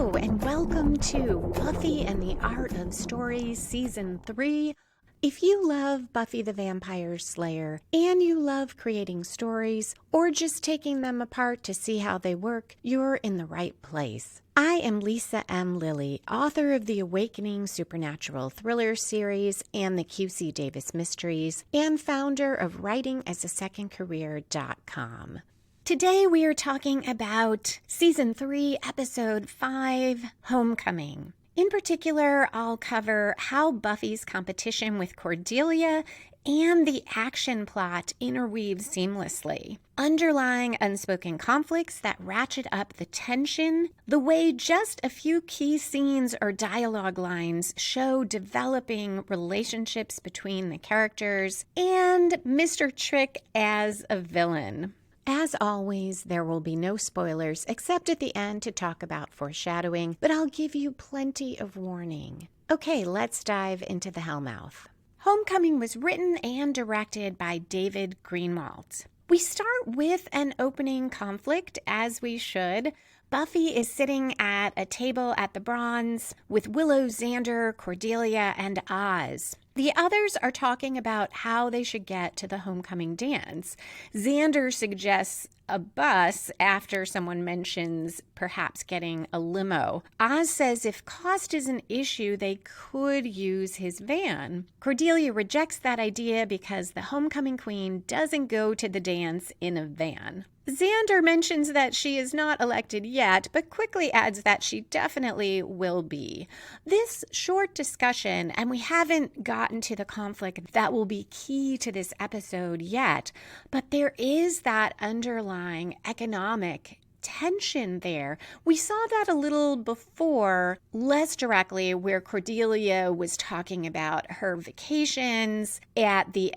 Hello, and welcome to Buffy and the Art of Stories Season 3. If you love Buffy the Vampire Slayer and you love creating stories or just taking them apart to see how they work, you're in the right place. I am Lisa M. Lilly, author of the Awakening Supernatural Thriller series and the QC Davis Mysteries, and founder of WritingAsASecondCareer.com. Today we are talking about Season 3, Episode 5, Homecoming. In particular, I'll cover how Buffy's competition with Cordelia and the action plot interweave seamlessly, underlying unspoken conflicts that ratchet up the tension, the way just a few key scenes or dialogue lines show developing relationships between the characters, and Mr. Trick as a villain. As always, there will be no spoilers except at the end to talk about foreshadowing, but I'll give you plenty of warning. Okay, let's dive into the Hellmouth. Homecoming was written and directed by David Greenwalt. We start with an opening conflict, as we should. Buffy is sitting at a table at the Bronze with Willow, Xander, Cordelia, and Oz. The others are talking about how they should get to the homecoming dance. Xander suggests a bus after someone mentions perhaps getting a limo. Oz says if cost is an issue, they could use his van. Cordelia rejects that idea because the homecoming queen doesn't go to the dance in a van. Xander mentions that she is not elected yet, but quickly adds that she definitely will be. This short discussion, and we haven't gotten to the conflict that will be key to this episode yet, but there is that underlying economic tension there. We saw that a little before, less directly, where Cordelia was talking about her vacations at the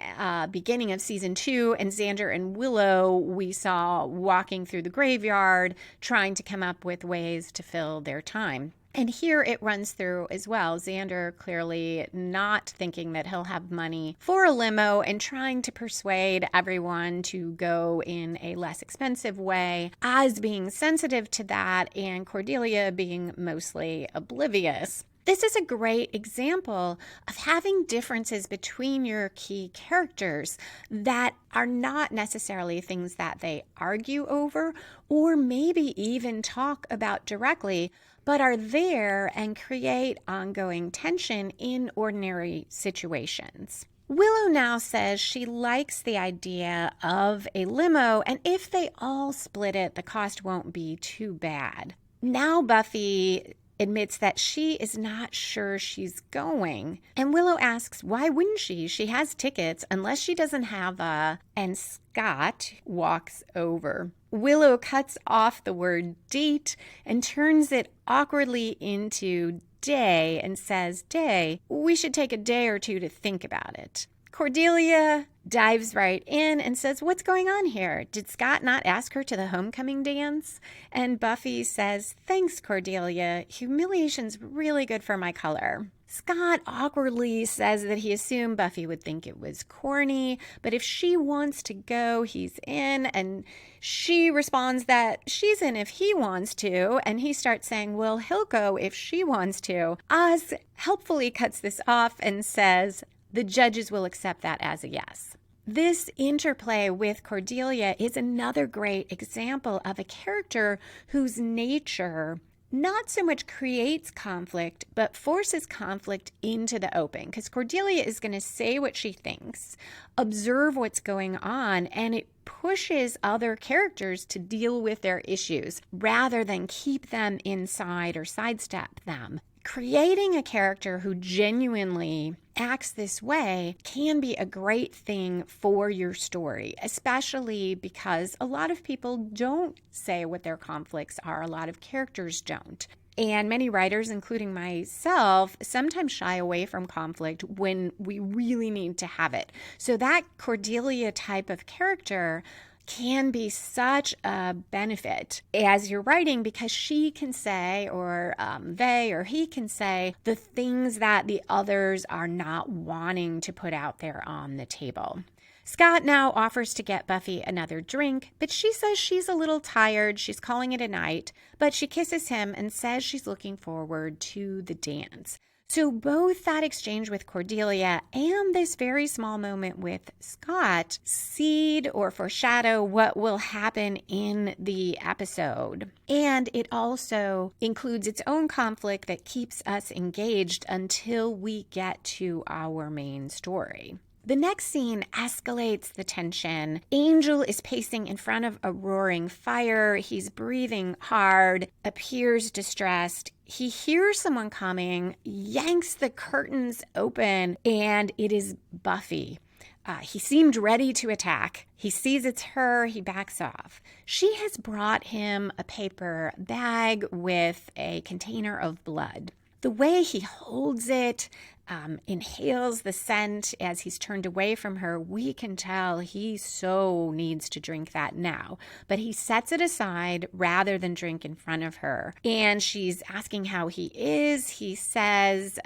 beginning of season 2, and Xander and Willow we saw walking through the graveyard, trying to come up with ways to fill their time. And here it runs through as well. Xander clearly not thinking that he'll have money for a limo and trying to persuade everyone to go in a less expensive way. Oz being sensitive to that and Cordelia being mostly oblivious. This is a great example of having differences between your key characters that are not necessarily things that they argue over or maybe even talk about directly, but are there and create ongoing tension in ordinary situations. Willow now says she likes the idea of a limo, and if they all split it, the cost won't be too bad. Now Buffy admits that she is not sure she's going. And Willow asks, why wouldn't she? She has tickets unless she doesn't have a... And Scott walks over. Willow cuts off the word date and turns it awkwardly into day and says, Day, we should take a day or two to think about it. Cordelia dives right in and says, what's going on here? Did Scott not ask her to the homecoming dance? And Buffy says, thanks, Cordelia. Humiliation's really good for my color. Scott awkwardly says that he assumed Buffy would think it was corny, but if she wants to go, he's in. And she responds that she's in if he wants to. And he starts saying, well, he'll go if she wants to. Oz helpfully cuts this off and says, the judges will accept that as a yes. This interplay with Cordelia is another great example of a character whose nature not so much creates conflict, but forces conflict into the open. Because Cordelia is going to say what she thinks, observe what's going on, and it pushes other characters to deal with their issues rather than keep them inside or sidestep them. Creating a character who genuinely acts this way can be a great thing for your story, especially because a lot of people don't say what their conflicts are. A lot of characters don't. And many writers, including myself, sometimes shy away from conflict when we really need to have it. So that Cordelia type of character can be such a benefit as you're writing because she can say, or they or he can say, the things that the others are not wanting to put out there on the table. Scott now offers to get Buffy another drink, but she says she's a little tired. She's calling it a night, but she kisses him and says she's looking forward to the dance. So both that exchange with Cordelia and this very small moment with Scott seed or foreshadow what will happen in the episode. And it also includes its own conflict that keeps us engaged until we get to our main story. The next scene escalates the tension. Angel is pacing in front of a roaring fire. He's breathing hard, appears distressed. He hears someone coming, yanks the curtains open, and it is Buffy. He seemed ready to attack. He sees it's her. He backs off. She has brought him a paper bag with a container of blood. The way he holds it, inhales the scent as he's turned away from her, we can tell he so needs to drink that now. But he sets it aside rather than drink in front of her. And she's asking how he is. He says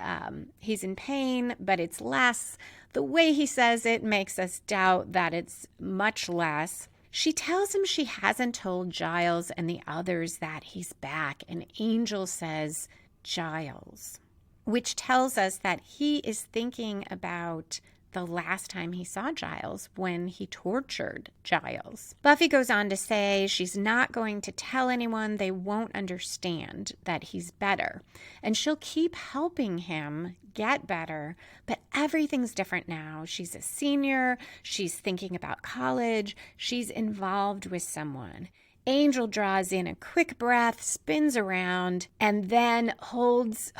he's in pain, but it's less. The way he says it makes us doubt that it's much less. She tells him she hasn't told Giles and the others that he's back. And Angel says, Giles, which tells us that he is thinking about the last time he saw Giles when he tortured Giles. Buffy goes on to say she's not going to tell anyone. They won't understand that he's better. And she'll keep helping him get better, but everything's different now. She's a senior. She's thinking about college. She's involved with someone. Angel draws in a quick breath, spins around, and then holds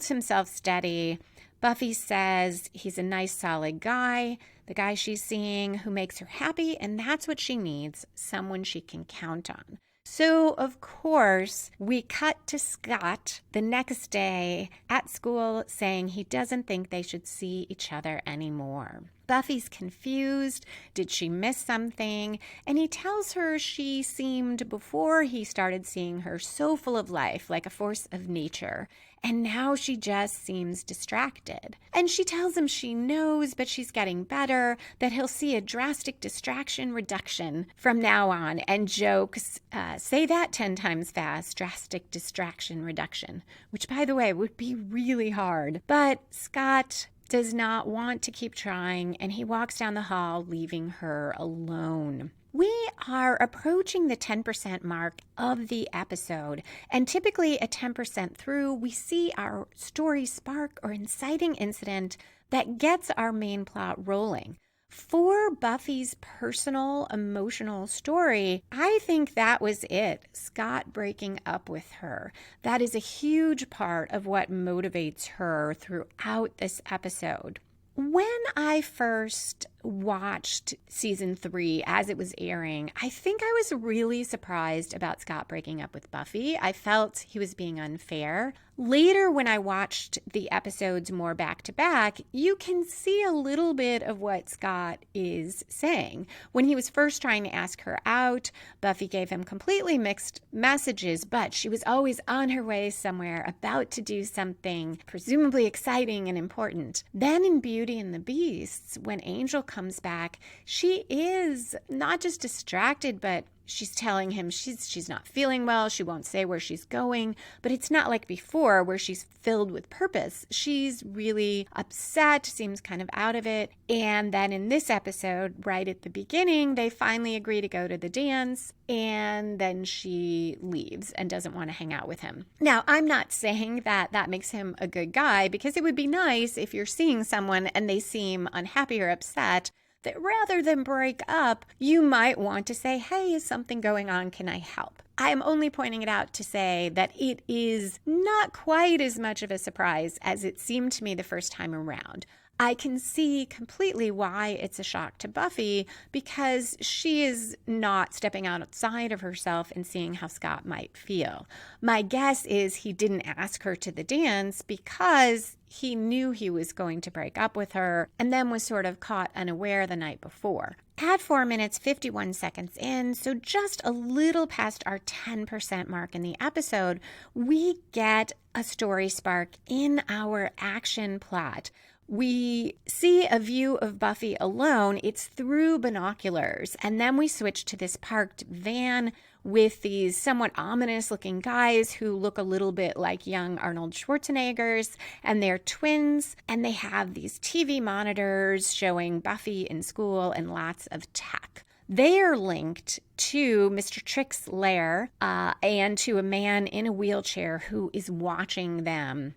himself steady. Buffy says he's a nice, solid guy, the guy she's seeing who makes her happy, and that's what she needs, someone she can count on. So, of course, we cut to Scott the next day at school saying he doesn't think they should see each other anymore. Buffy's confused. Did she miss something? And he tells her she seemed, before he started seeing her, so full of life, like a force of nature. And now she just seems distracted. And she tells him she knows, but she's getting better, that he'll see a drastic distraction reduction from now on. And jokes, say that 10 times fast, drastic distraction reduction, which, by the way, would be really hard. But Scott does not want to keep trying, and he walks down the hall, leaving her alone. We are approaching the 10% mark of the episode, and typically at 10% through, we see our story spark or inciting incident that gets our main plot rolling. For Buffy's personal, emotional story, I think that was it, Scott breaking up with her. That is a huge part of what motivates her throughout this episode. When I first watched season 3 as it was airing, I think I was really surprised about Scott breaking up with Buffy. I felt he was being unfair. Later, when I watched the episodes more back to back, you can see a little bit of what Scott is saying. When he was first trying to ask her out, Buffy gave him completely mixed messages, but she was always on her way somewhere, about to do something presumably exciting and important. Then in Beauty and the Beasts, when Angel comes back, she is not just distracted, but she's telling him she's not feeling well. She won't say where she's going, but it's not like before where she's filled with purpose. She's really upset, seems kind of out of it. And then in this episode, right at the beginning, they finally agree to go to the dance, and then she leaves and doesn't want to hang out with him. Now, I'm not saying that that makes him a good guy, because it would be nice if you're seeing someone and they seem unhappy or upset, that rather than break up, you might want to say, hey, is something going on? Can I help? I am only pointing it out to say that it is not quite as much of a surprise as it seemed to me the first time around. I can see completely why it's a shock to Buffy, because she is not stepping outside of herself and seeing how Scott might feel. My guess is he didn't ask her to the dance because he knew he was going to break up with her and then was sort of caught unaware the night before. At 4 minutes, 51 seconds in, so just a little past our 10% mark in the episode, we get a story spark in our action plot. We see a view of Buffy alone. It's through binoculars. And then we switch to this parked van with these somewhat ominous looking guys who look a little bit like young Arnold Schwarzeneggers, and they're twins, and they have these TV monitors showing Buffy in school and lots of tech. They are linked to Mr. Trick's lair and to a man in a wheelchair who is watching them.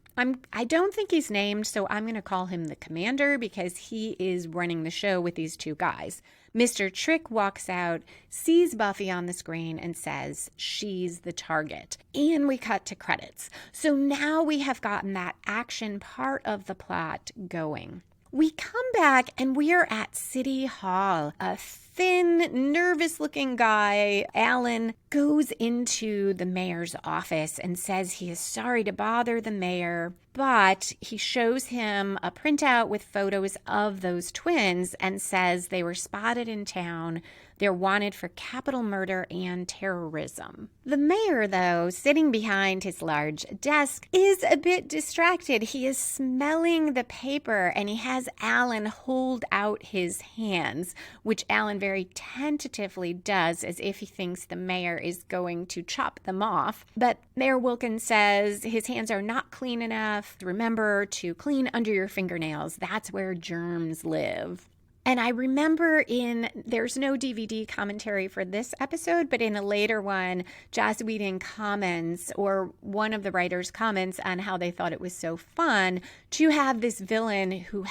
I don't think he's named, so I'm going to call him the commander because he is running the show with these two guys. Mr. Trick walks out, sees Buffy on the screen, and says she's the target. And we cut to credits. So now we have gotten that action part of the plot going. We come back and we are at City Hall. A thin, nervous-looking guy, Alan, goes into the mayor's office and says he is sorry to bother the mayor, but he shows him a printout with photos of those twins and says they were spotted in town. They're wanted for capital murder and terrorism. The mayor, though, sitting behind his large desk, is a bit distracted. He is smelling the paper, and he has Alan hold out his hands, which Alan very tentatively does as if he thinks the mayor is going to chop them off. But Mayor Wilkins says his hands are not clean enough. Remember to clean under your fingernails. That's where germs live. And I remember there's no DVD commentary for this episode, but in a later one, Joss Whedon comments, or one of the writers comments on how they thought it was so fun to have this villain who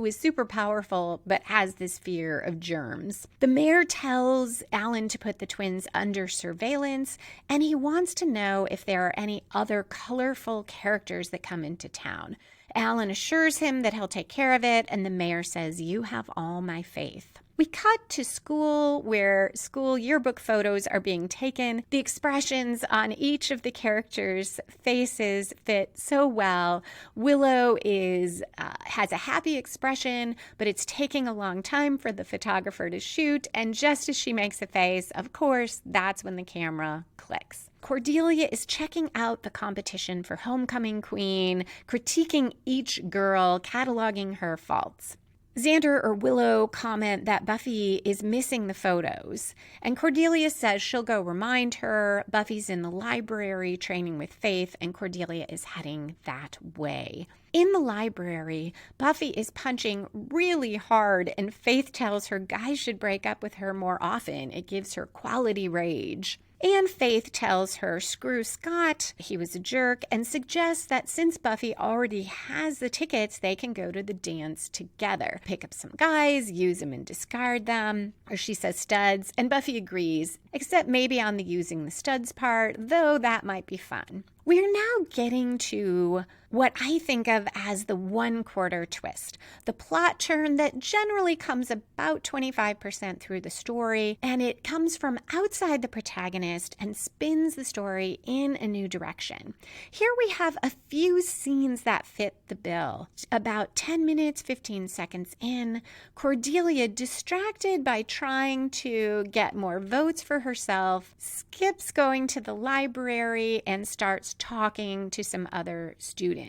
is super powerful, but has this fear of germs. The mayor tells Alan to put the twins under surveillance, and he wants to know if there are any other colorful characters that come into town. Alan assures him that he'll take care of it, and the mayor says, "You have all my faith." We cut to school where school yearbook photos are being taken. The expressions on each of the characters' faces fit so well. Willow has a happy expression, but it's taking a long time for the photographer to shoot, and just as she makes a face, of course, that's when the camera clicks. Cordelia is checking out the competition for Homecoming Queen, critiquing each girl, cataloging her faults. Xander or Willow comment that Buffy is missing the photos, and Cordelia says she'll go remind her. Buffy's in the library training with Faith, and Cordelia is heading that way. In the library, Buffy is punching really hard, and Faith tells her guys should break up with her more often. It gives her quality rage. And Faith tells her, screw Scott, he was a jerk, and suggests that since Buffy already has the tickets, they can go to the dance together. Pick up some guys, use them and discard them. Or she says studs, and Buffy agrees, except maybe on the using the studs part, though that might be fun. We're now getting to what I think of as the one-quarter twist, the plot turn that generally comes about 25% through the story, and it comes from outside the protagonist and spins the story in a new direction. Here we have a few scenes that fit the bill. About 10 minutes, 15 seconds in, Cordelia, distracted by trying to get more votes for herself, skips going to the library and starts talking to some other students.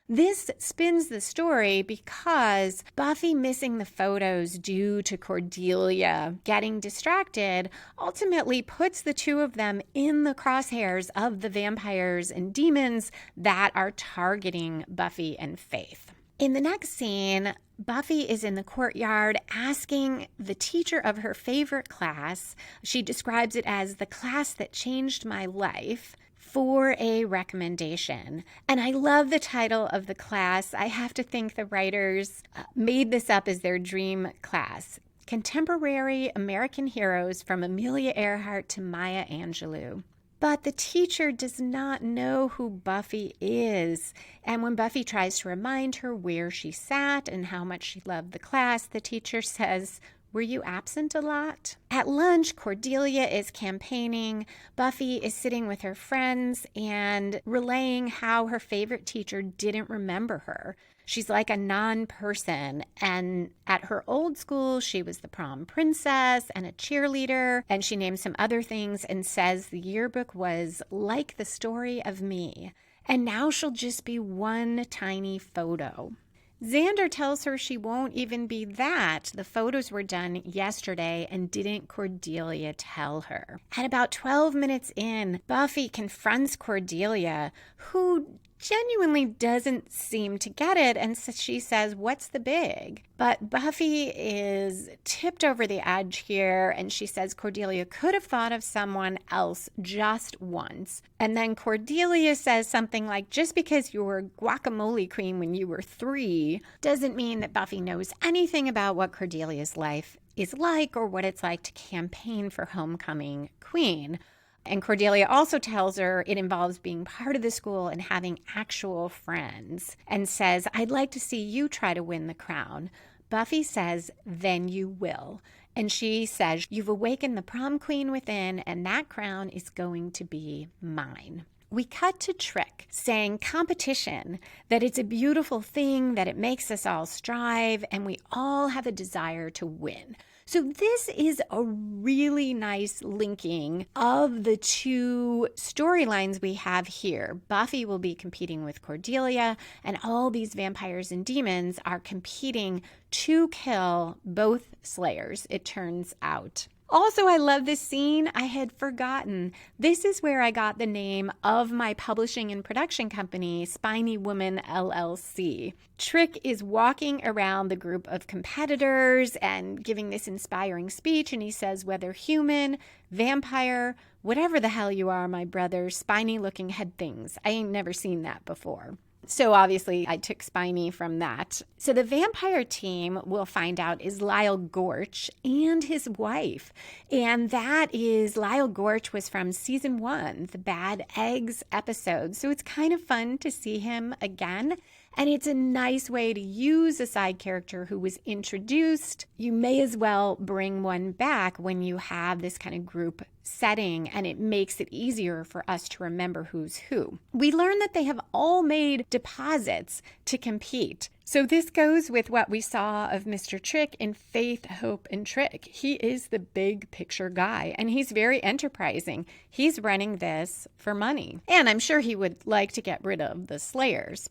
This spins the story because Buffy missing the photos due to Cordelia getting distracted ultimately puts the two of them in the crosshairs of the vampires and demons that are targeting Buffy and Faith. In the next scene, Buffy is in the courtyard asking the teacher of her favorite class, she describes it as the class that changed my life, for a recommendation. And I love the title of the class. I have to think the writers made this up as their dream class. Contemporary American Heroes from Amelia Earhart to Maya Angelou. But the teacher does not know who Buffy is. And when Buffy tries to remind her where she sat and how much she loved the class, the teacher says, "Were you absent a lot?" At lunch, Cordelia is campaigning. Buffy is sitting with her friends and relaying how her favorite teacher didn't remember her. She's like a non-person. And at her old school, she was the prom princess and a cheerleader. And she names some other things and says the yearbook was like the story of me. And now she'll just be one tiny photo. Xander tells her she won't even be that. The photos were done yesterday, and didn't Cordelia tell her? At about 12 minutes in, Buffy confronts Cordelia, who genuinely doesn't seem to get it, and she says, "What's the big?" But Buffy is tipped over the edge here, and she says Cordelia could have thought of someone else just once. And then Cordelia says something like, "Just because you were guacamole queen when you were 3 doesn't mean that Buffy knows anything about what Cordelia's life is like or what it's like to campaign for homecoming queen." And Cordelia also tells her it involves being part of the school and having actual friends, and says, "I'd like to see you try to win the crown." Buffy says, "Then you will." And she says, "You've awakened the prom queen within, and that crown is going to be mine." We cut to Trick saying competition, that it's a beautiful thing, that it makes us all strive, and we all have a desire to win. So this is a really nice linking of the two storylines we have here. Buffy will be competing with Cordelia, and all these vampires and demons are competing to kill both Slayers, it turns out. Also, I love this scene. I had forgotten. This is where I got the name of my publishing and production company, Spiny Woman LLC. Trick is walking around the group of competitors and giving this inspiring speech, and he says, "Whether human, vampire, whatever the hell you are, my brother, spiny-looking head things." I ain't never seen that before. So obviously I took Spiny from that. So the vampire team, we'll find out, is Lyle Gorch and his wife. And that is, Lyle Gorch was from season 1, the Bad Eggs episode. So it's kind of fun to see him again. And it's a nice way to use a side character who was introduced. You may as well bring one back when you have this kind of group setting, and it makes it easier for us to remember who's who. We learn that they have all made deposits to compete. So this goes with what we saw of Mr. Trick in Faith, Hope, and Trick. He is the big picture guy, and he's very enterprising. He's running this for money, and I'm sure he would like to get rid of the Slayers.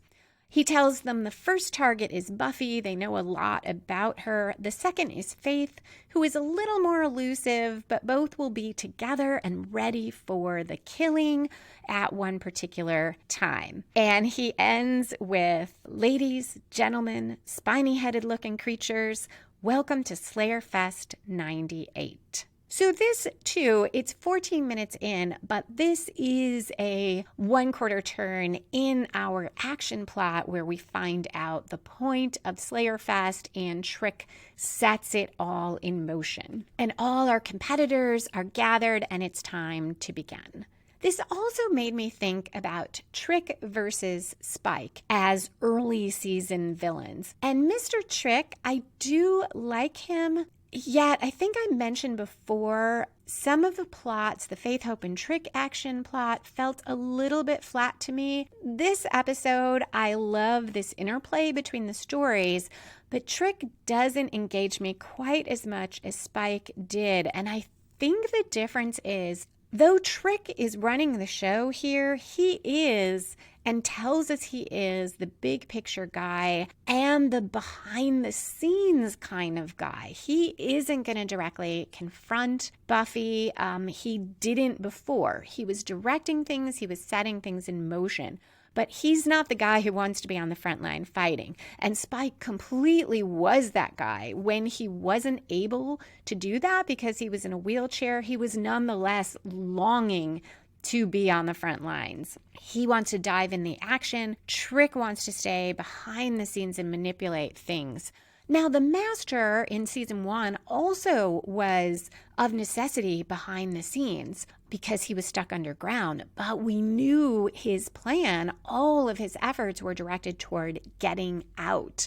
He tells them the first target is Buffy. They know a lot about her. The second is Faith, who is a little more elusive, but both will be together and ready for the killing at one particular time. And he ends with, "Ladies, gentlemen, spiny-headed looking creatures, welcome to Slayerfest 98. So this, too, it's 14 minutes in, but this is a one-quarter turn in our action plot where we find out the point of Slayerfest, and Trick sets it all in motion. And all our competitors are gathered, and it's time to begin. This also made me think about Trick versus Spike as early season villains. And Mr. Trick, I do like him. Yet, I think I mentioned before, some of the plots, the Faith, Hope, and Trick action plot, felt a little bit flat to me. This episode, I love this interplay between the stories, but Trick doesn't engage me quite as much as Spike did. And I think the difference is, though Trick is running the show here, he is, and tells us he is, the big picture guy and the behind the scenes kind of guy. He isn't going to directly confront Buffy. He didn't before. He was directing things. He was setting things in motion. But he's not the guy who wants to be on the front line fighting. And Spike completely was that guy. When he wasn't able to do that because he was in a wheelchair, he was nonetheless longing to be on the front lines. He wants to dive in the action. Trick wants to stay behind the scenes and manipulate things. Now, the Master in season 1 also was of necessity behind the scenes because he was stuck underground, but we knew his plan. All of his efforts were directed toward getting out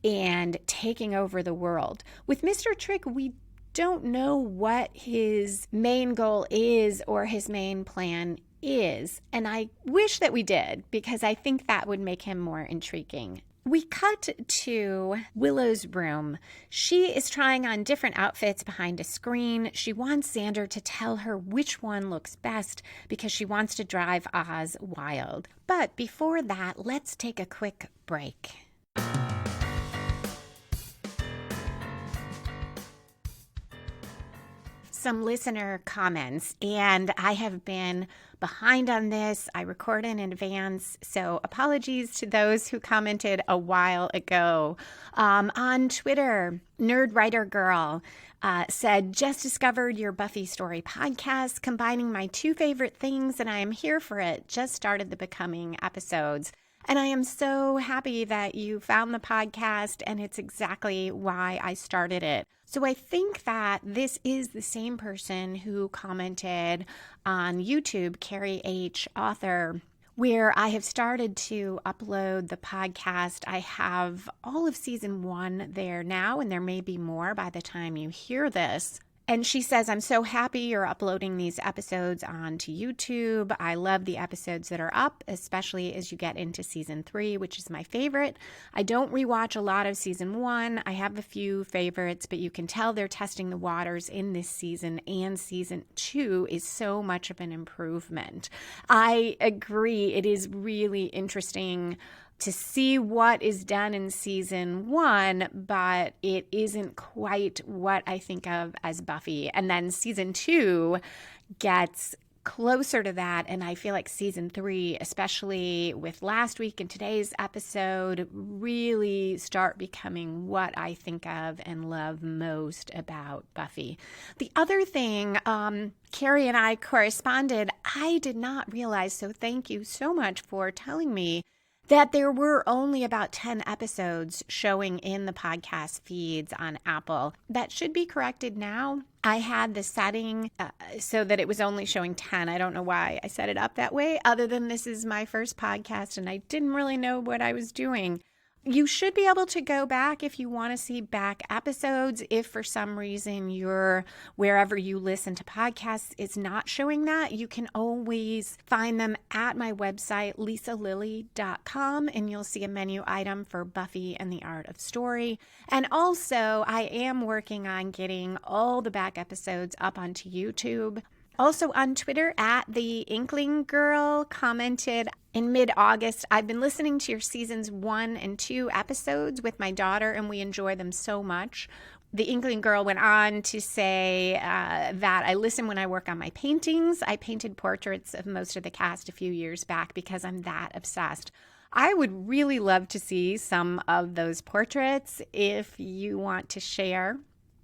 and taking over the world. With Mr. Trick, we don't know what his main goal is or his main plan is, and I wish that we did, because I think that would make him more intriguing. We cut to Willow's room. She is trying on different outfits behind a screen. She wants Xander to tell her which one looks best because she wants to drive Oz wild. But before that, let's take a quick break. some listener comments, and I have been behind on this. I record in advance, so apologies to those who commented a while ago. On Twitter, Nerd Writer Girl said, just discovered your Buffy Story podcast, combining my two favorite things, and I am here for it. Just started the Becoming episodes. And I am so happy that you found the podcast, and it's exactly why I started it. So I think that this is the same person who commented on YouTube, Carrie H. Author, where I have started to upload the podcast. I have all of season 1 there now, and there may be more by the time you hear this. And she says, I'm so happy you're uploading these episodes onto YouTube. I love the episodes that are up, especially as you get into season 3, which is my favorite. I don't rewatch a lot of season 1. I have a few favorites, but you can tell they're testing the waters in this season, and season 2 is so much of an improvement. I agree. It is really interesting to see what is done in season 1, but it isn't quite what I think of as Buffy. And then season 2 gets closer to that, and I feel like season 3, especially with last week and today's episode, really start becoming what I think of and love most about Buffy. The other thing, Carrie and I corresponded. I did not realize, so thank you so much for telling me that there were only about 10 episodes showing in the podcast feeds on Apple. That should be corrected now. I had the setting so that it was only showing 10. I don't know why I set it up that way, other than this is my first podcast and I didn't really know what I was doing. You should be able to go back if you want to see back episodes. If for some reason you're wherever you listen to podcasts is not showing that, you can always find them at my website, lisalilly.com, and you'll see a menu item for Buffy and the Art of Story. And also, I am working on getting all the back episodes up onto YouTube. Also on Twitter, at the Inkling Girl commented in mid-August, I've been listening to your seasons 1 and 2 episodes with my daughter, and we enjoy them so much. The Inkling Girl went on to say that I listen when I work on my paintings. I painted portraits of most of the cast a few years back because I'm that obsessed. I would really love to see some of those portraits if you want to share.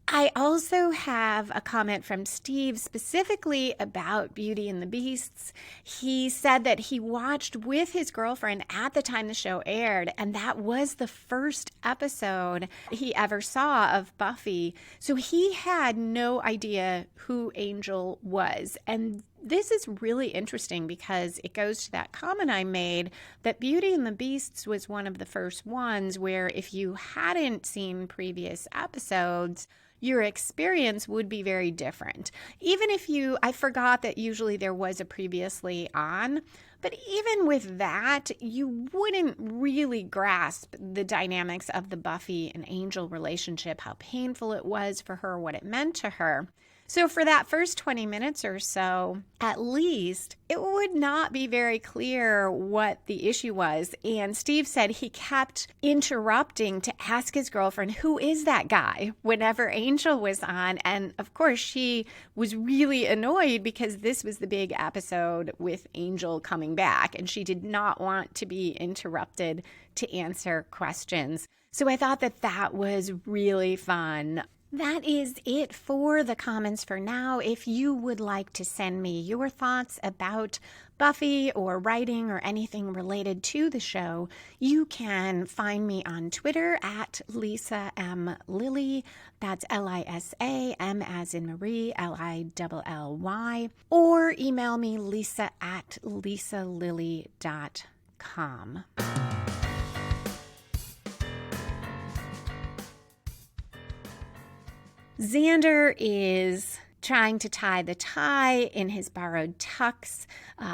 I also have a comment from Steve specifically about Beauty and the Beasts. He said that he watched with his girlfriend at the time the show aired, and that was the first episode he ever saw of Buffy. So he had no idea who Angel was. And this is really interesting because it goes to that comment I made that Beauty and the Beasts was one of the first ones where if you hadn't seen previous episodes, your experience would be very different. Even if I forgot that usually there was a previously on, but even with that, you wouldn't really grasp the dynamics of the Buffy and Angel relationship, how painful it was for her, what it meant to her. So for that first 20 minutes or so, at least, it would not be very clear what the issue was. And Steve said he kept interrupting to ask his girlfriend, who is that guy, whenever Angel was on. And of course, she was really annoyed because this was the big episode with Angel coming back, and she did not want to be interrupted to answer questions. So I thought that was really fun. That is it for the comments for now. If you would like to send me your thoughts about Buffy or writing or anything related to the show, you can find me on Twitter at Lisa M. Lilly. That's Lisa, M as in Marie, Lilly, or email me Lisa at lisalilly.com. Xander is trying to tie the tie in his borrowed tux.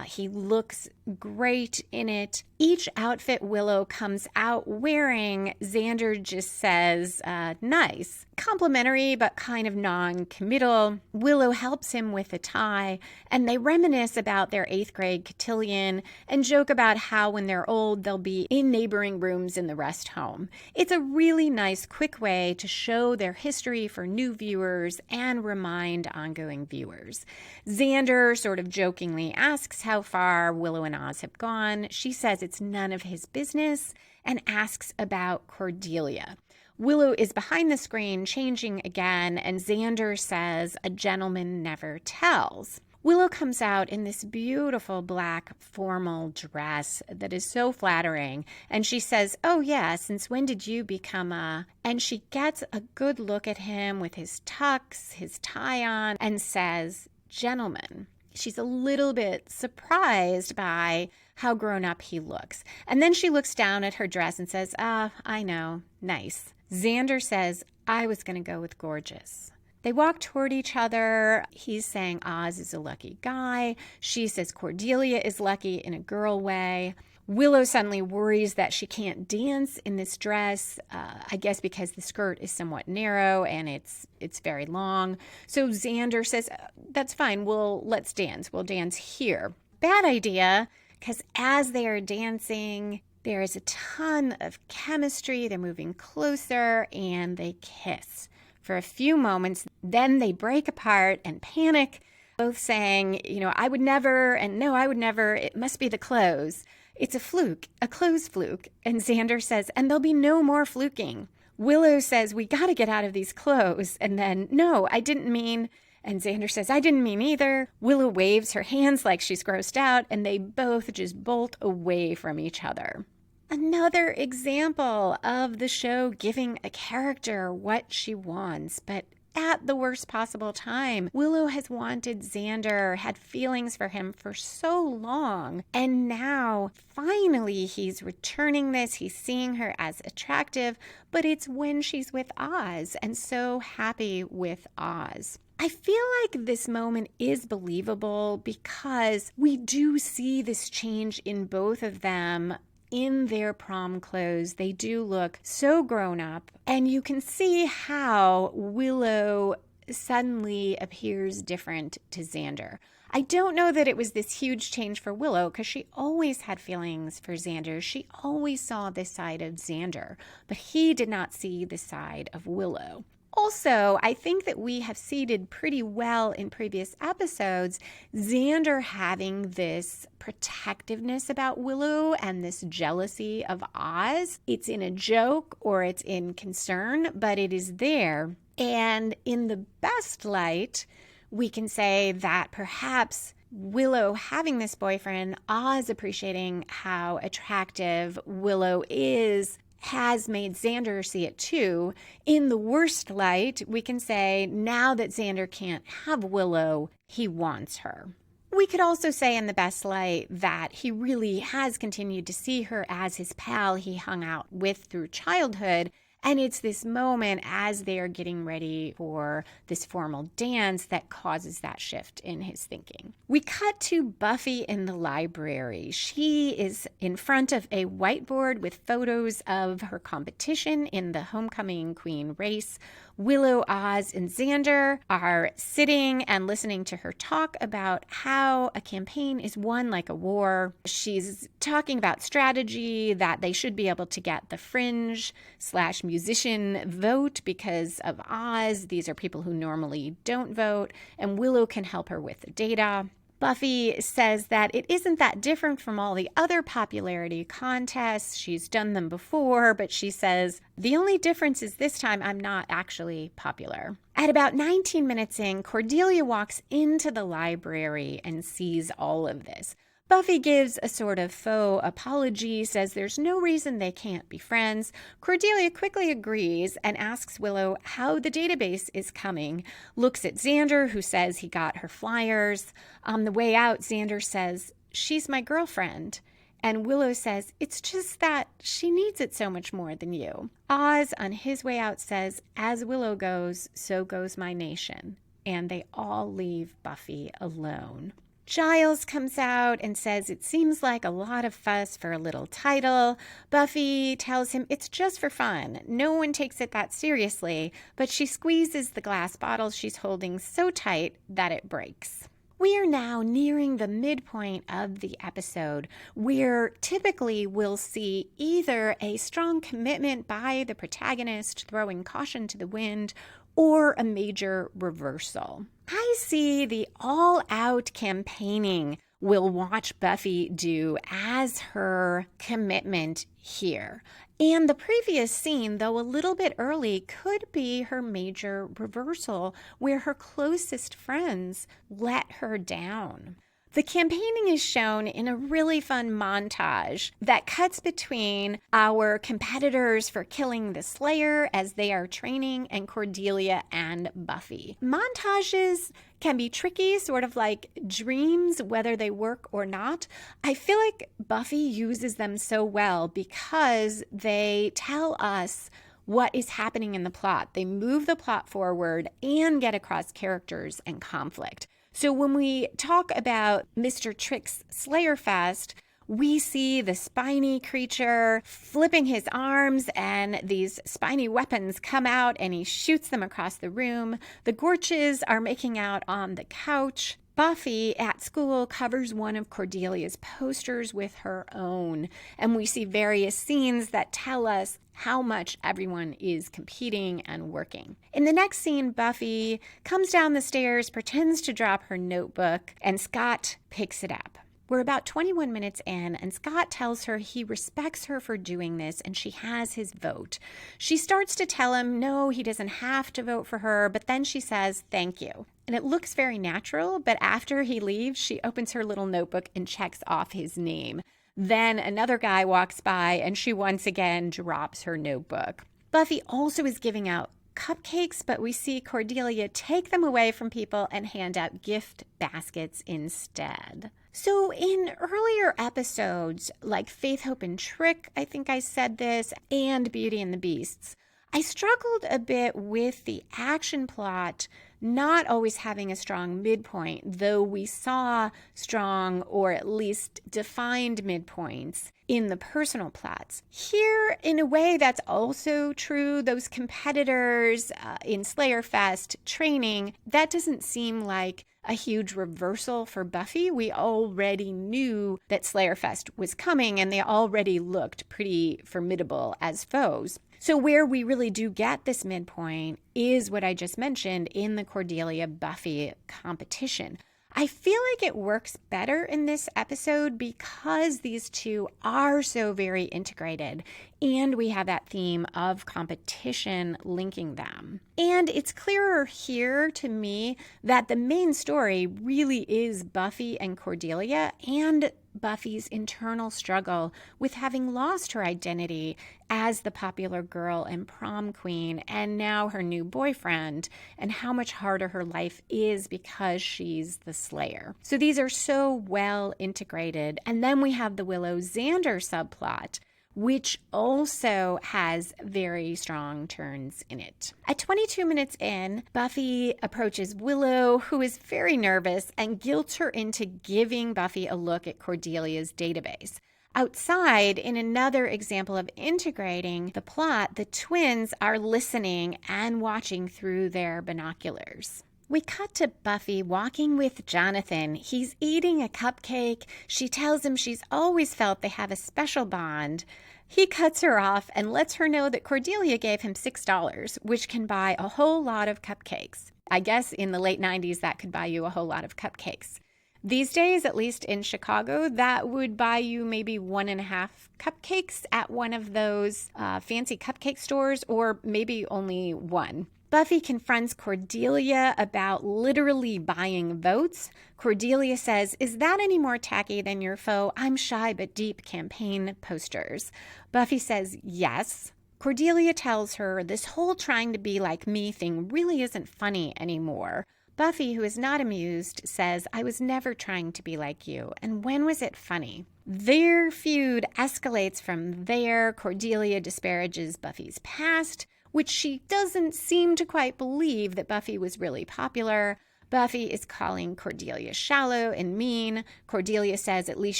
He looks great in it. Each outfit Willow comes out wearing, Xander just says, nice. complimentary but kind of non-committal. Willow helps him with a tie, and they reminisce about their 8th grade cotillion and joke about how when they're old they'll be in neighboring rooms in the rest home. It's a really nice, quick way to show their history for new viewers and remind ongoing viewers. Xander sort of jokingly asks how far Willow and Oz have gone. She says it's none of his business and asks about Cordelia. Willow is behind the screen, changing again, and Xander says, "A gentleman never tells." Willow comes out in this beautiful black formal dress that is so flattering, and she says, "Oh yeah, since when did you become a..." And she gets a good look at him with his tux, his tie on, and says, "Gentleman." She's a little bit surprised by how grown up he looks. And then she looks down at her dress and says, I know, nice. Xander says, "I was going to go with gorgeous." They walk toward each other. He's saying Oz is a lucky guy. She says Cordelia is lucky in a girl way. Willow suddenly worries that she can't dance in this dress, I guess because the skirt is somewhat narrow and it's very long. So Xander says, "That's fine. Let's dance. We'll dance here." Bad idea, because as they are dancing, there is a ton of chemistry. They're moving closer and they kiss for a few moments. Then they break apart and panic, both saying, "I would never," and "No, I would never. It must be the clothes. It's a fluke, a clothes fluke." And Xander says, "And there'll be no more fluking." Willow says, "We got to get out of these clothes." And then, "No, I didn't mean..." And Xander says, "I didn't mean either." Willow waves her hands like she's grossed out, and they both just bolt away from each other. Another example of the show giving a character what she wants, but at the worst possible time. Willow has wanted Xander, had feelings for him for so long, and now finally he's returning this. He's seeing her as attractive, but it's when she's with Oz, and so happy with Oz. I feel like this moment is believable because we do see this change in both of them. In their prom clothes, they do look so grown up, and you can see how Willow suddenly appears different to Xander. I don't know that it was this huge change for Willow because she always had feelings for Xander. She always saw this side of Xander, but he did not see the side of Willow. Also, I think that we have seeded pretty well in previous episodes Xander having this protectiveness about Willow and this jealousy of Oz. It's in a joke or it's in concern, but it is there. And in the best light, we can say that perhaps Willow having this boyfriend, Oz appreciating how attractive Willow is, has made Xander see it too. In the worst light, we can say now that Xander can't have Willow, he wants her. We could also say in the best light that he really has continued to see her as his pal he hung out with through childhood. And it's this moment as they are getting ready for this formal dance that causes that shift in his thinking. We cut to Buffy in the library. She is in front of a whiteboard with photos of her competition in the homecoming queen race. Willow, Oz, and Xander are sitting and listening to her talk about how a campaign is won like a war. She's talking about strategy, that they should be able to get the fringe/musician vote because of Oz. These are people who normally don't vote, and Willow can help her with the data. Buffy says that it isn't that different from all the other popularity contests. She's done them before, but she says, the only difference is this time I'm not actually popular. At about 19 minutes in, Cordelia walks into the library and sees all of this. Buffy gives a sort of faux apology, says there's no reason they can't be friends. Cordelia quickly agrees and asks Willow how the database is coming, looks at Xander, who says he got her flyers. On the way out, Xander says, she's my girlfriend. And Willow says, it's just that she needs it so much more than you. Oz, on his way out, says, as Willow goes, so goes my nation. And they all leave Buffy alone. Giles comes out and says it seems like a lot of fuss for a little title. Buffy tells him it's just for fun. No one takes it that seriously, but she squeezes the glass bottle she's holding so tight that it breaks. We are now nearing the midpoint of the episode, where typically we'll see either a strong commitment by the protagonist throwing caution to the wind, or a major reversal. I see the all-out campaigning we'll watch Buffy do as her commitment here. And the previous scene, though a little bit early, could be her major reversal, where her closest friends let her down. The campaigning is shown in a really fun montage that cuts between our competitors for killing the Slayer as they are training and Cordelia and Buffy. Montages can be tricky, sort of like dreams, whether they work or not. I feel like Buffy uses them so well because they tell us what is happening in the plot. They move the plot forward and get across characters and conflict. So when we talk about Mr. Trick's Slayerfest, we see the spiny creature flipping his arms and these spiny weapons come out and he shoots them across the room. The Gorches are making out on the couch. Buffy at school covers one of Cordelia's posters with her own, and we see various scenes that tell us how much everyone is competing and working. In the next scene, Buffy comes down the stairs, pretends to drop her notebook, and Scott picks it up. We're about 21 minutes in, and Scott tells her he respects her for doing this, and she has his vote. She starts to tell him, no, he doesn't have to vote for her, but then she says, thank you. And it looks very natural, but after he leaves, she opens her little notebook and checks off his name. Then another guy walks by, and she once again drops her notebook. Buffy also is giving out cupcakes, but we see Cordelia take them away from people and hand out gift baskets instead. So in earlier episodes, like Faith, Hope, and Trick, I think I said this, and Beauty and the Beasts, I struggled a bit with the action plot not always having a strong midpoint, though we saw strong or at least defined midpoints in the personal plots. Here, in a way, that's also true. Those competitors in Slayerfest training, that doesn't seem like a huge reversal for Buffy. We already knew that Slayerfest was coming, and they already looked pretty formidable as foes. So where we really do get this midpoint is what I just mentioned in the Cordelia-Buffy competition. I feel like it works better in this episode because these two are so very integrated and we have that theme of competition linking them. And it's clearer here to me that the main story really is Buffy and Cordelia and Buffy's internal struggle with having lost her identity as the popular girl and prom queen and now her new boyfriend, and how much harder her life is because she's the Slayer. So these are so well integrated. And then we have the Willow-Xander subplot, which also has very strong turns in it. At 22 minutes in, Buffy approaches Willow, who is very nervous, and guilts her into giving Buffy a look at Cordelia's database. Outside, in another example of integrating the plot, the twins are listening and watching through their binoculars. We cut to Buffy walking with Jonathan. He's eating a cupcake. She tells him she's always felt they have a special bond. He cuts her off and lets her know that Cordelia gave him $6, which can buy a whole lot of cupcakes. I guess in the late 90s, that could buy you a whole lot of cupcakes. These days, at least in Chicago, that would buy you maybe 1.5 cupcakes at one of those fancy cupcake stores, or maybe only one. Buffy confronts Cordelia about literally buying votes. Cordelia says, "Is that any more tacky than your faux I'm shy but deep campaign posters?" Buffy says yes. Cordelia tells her this whole trying to be like me thing really isn't funny anymore. Buffy, who is not amused, says, "I was never trying to be like you, and when was it funny?" Their feud escalates from there. Cordelia disparages Buffy's past, which she doesn't seem to quite believe that Buffy was really popular. Buffy is calling Cordelia shallow and mean. Cordelia says at least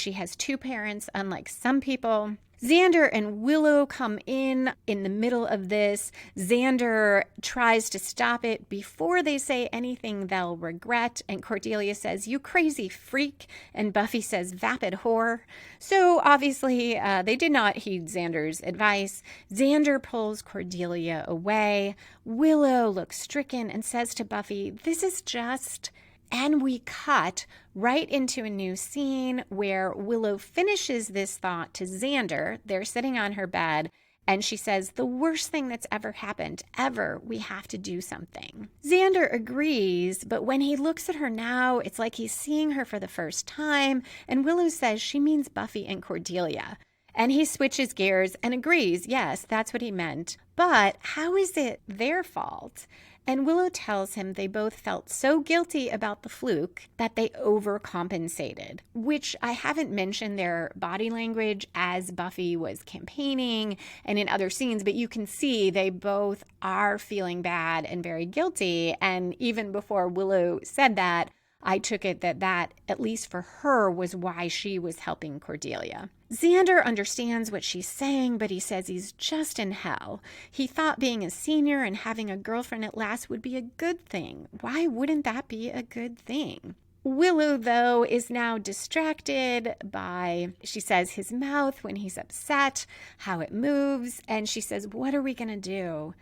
she has two parents, unlike some people. Xander and Willow come in the middle of this. Xander tries to stop it before they say anything they'll regret. And Cordelia says, "You crazy freak." And Buffy says, "Vapid whore." So obviously they did not heed Xander's advice. Xander pulls Cordelia away. Willow looks stricken and says to Buffy, "This is just..." And we cut right into a new scene where Willow finishes this thought to Xander. They're sitting on her bed, and she says, "The worst thing that's ever happened, ever. We have to do something." Xander agrees, but when he looks at her now, it's like he's seeing her for the first time, and Willow says she means Buffy and Cordelia. And he switches gears and agrees, yes, that's what he meant. But how is it their fault? And Willow tells him they both felt so guilty about the fluke that they overcompensated, which I haven't mentioned their body language as Buffy was campaigning and in other scenes, but you can see they both are feeling bad and very guilty. And even before Willow said that, I took it that, at least for her, was why she was helping Cordelia. Xander understands what she's saying, but he says he's just in hell. He thought being a senior and having a girlfriend at last would be a good thing. Why wouldn't that be a good thing? Willow, though, is now distracted by, she says, his mouth when he's upset, how it moves, and she says, "What are we going to do?"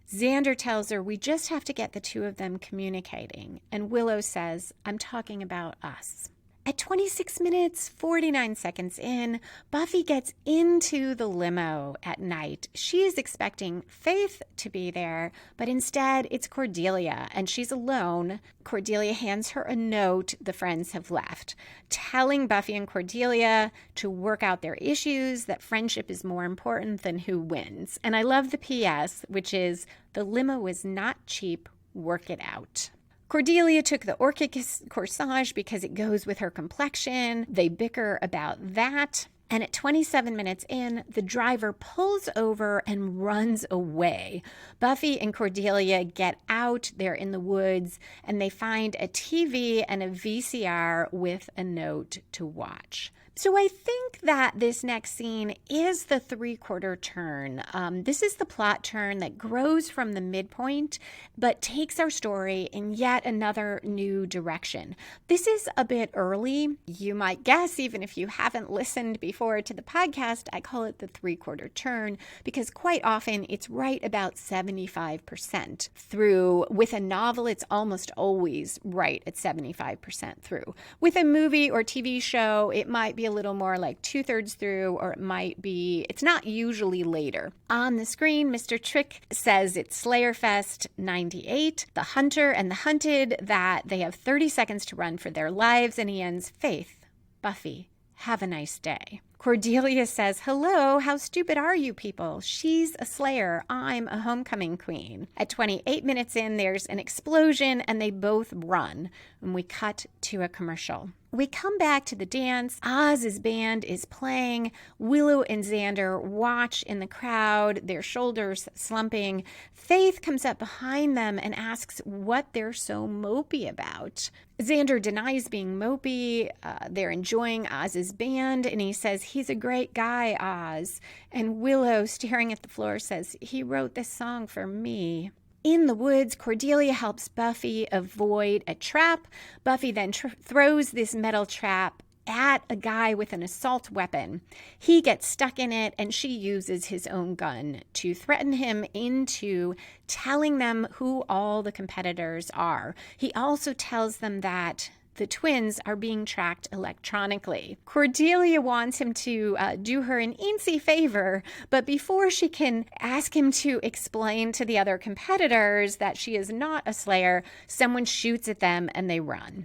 Xander tells her, "We just have to get the two of them communicating." And Willow says, "I'm talking about us." At 26 minutes, 49 seconds in, Buffy gets into the limo at night. She is expecting Faith to be there, but instead it's Cordelia, and she's alone. Cordelia hands her a note the friends have left, telling Buffy and Cordelia to work out their issues, that friendship is more important than who wins. And I love the PS, which is, "The limo was not cheap, work it out." Cordelia took the orchid corsage because it goes with her complexion. They bicker about that. And at 27 minutes in, the driver pulls over and runs away. Buffy and Cordelia get out. They're in the woods, and they find a TV and a VCR with a note to watch. So I think that this next scene is the three-quarter turn. This is the plot turn that grows from the midpoint, but takes our story in yet another new direction. This is a bit early. You might guess, even if you haven't listened before to the podcast, I call it the three-quarter turn because quite often it's right about 75% through. With a novel, it's almost always right at 75% through. With a movie or TV show, it might be a little more like 2/3 through, or it might be, it's not usually later. On the screen, Mr. Trick says it's Slayerfest 98, the hunter and the hunted, that they have 30 seconds to run for their lives, and he ends, "Faith, Buffy, have a nice day." Cordelia says, "Hello, how stupid are you people? She's a Slayer. I'm a homecoming queen." At 28 minutes in, there's an explosion and they both run. And we cut to a commercial. We come back to the dance. Oz's band is playing. Willow and Xander watch in the crowd, their shoulders slumping. Faith comes up behind them and asks what they're so mopey about. Xander denies being mopey. They're enjoying Oz's band, and he says, "He's a great guy, Oz." And Willow, staring at the floor, says, "He wrote this song for me." In the woods, Cordelia helps Buffy avoid a trap. Buffy then throws this metal trap at a guy with an assault weapon. He gets stuck in it, and she uses his own gun to threaten him into telling them who all the competitors are. He also tells them that the twins are being tracked electronically. Cordelia wants him to do her an eensy favor, but before she can ask him to explain to the other competitors that she is not a Slayer, someone shoots at them and they run.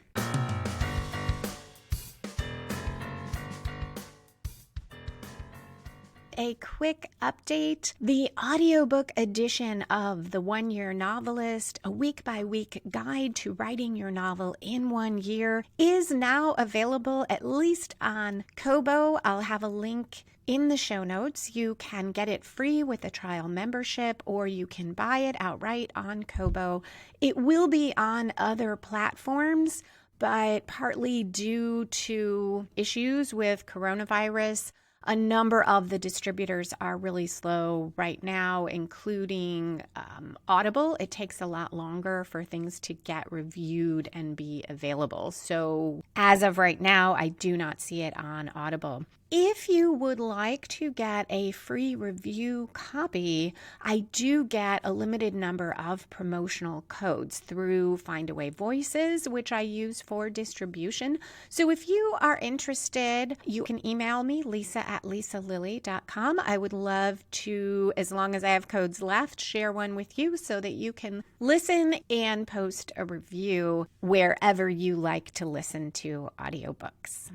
A quick update. The audiobook edition of The 1 Year Novelist, a week-by-week guide to writing your novel in 1 year, is now available at least on Kobo. I'll have a link in the show notes. You can get it free with a trial membership, or you can buy it outright on Kobo. It will be on other platforms, but partly due to issues with coronavirus, a number of the distributors are really slow right now, including Audible. It takes a lot longer for things to get reviewed and be available. So as of right now, I do not see it on Audible. If you would like to get a free review copy, I do get a limited number of promotional codes through Findaway Voices, which I use for distribution. So if you are interested, you can email me, lisa@lisalily.com. I would love to, as long as I have codes left, share one with you so that you can listen and post a review wherever you like to listen to audiobooks.